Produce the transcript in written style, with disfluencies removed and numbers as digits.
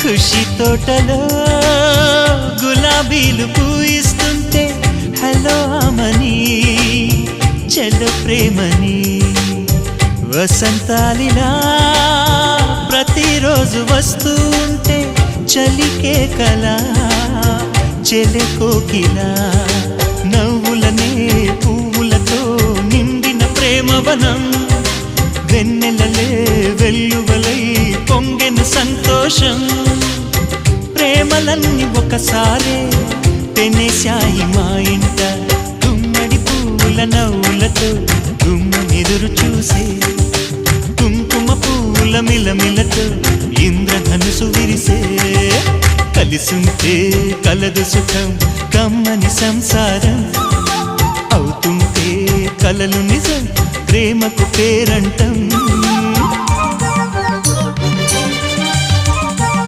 ఖుషి తోటలో గులాబీలు పూయిస్తుంటే హలో అమని చెల్లు ప్రేమని వసంతాలిలా ప్రతిరోజు వస్తూ ఉంటే చలికే కలా చెలె కోకిలా నవ్వులనే పువ్వులతో నిండిన ప్రేమవనం వెన్నెలలే వెల్లువలై పొంగెను సంతోషం ప్రేమలన్నీ ఒకసారే పెనేశాయి మా ఇంట గుమ్మడి పువ్వుల నవ్వులతో గుమ్మనెదురు చూసే కుంకుమ పువ్వుల మిలమిలతో ఇంద్రధనుసు విరిసే కలిసుంటే కలదు సుఖం కమ్మని సంసారం అవుతుంటే కలలు నిజం ప్రేమకు పేరంటం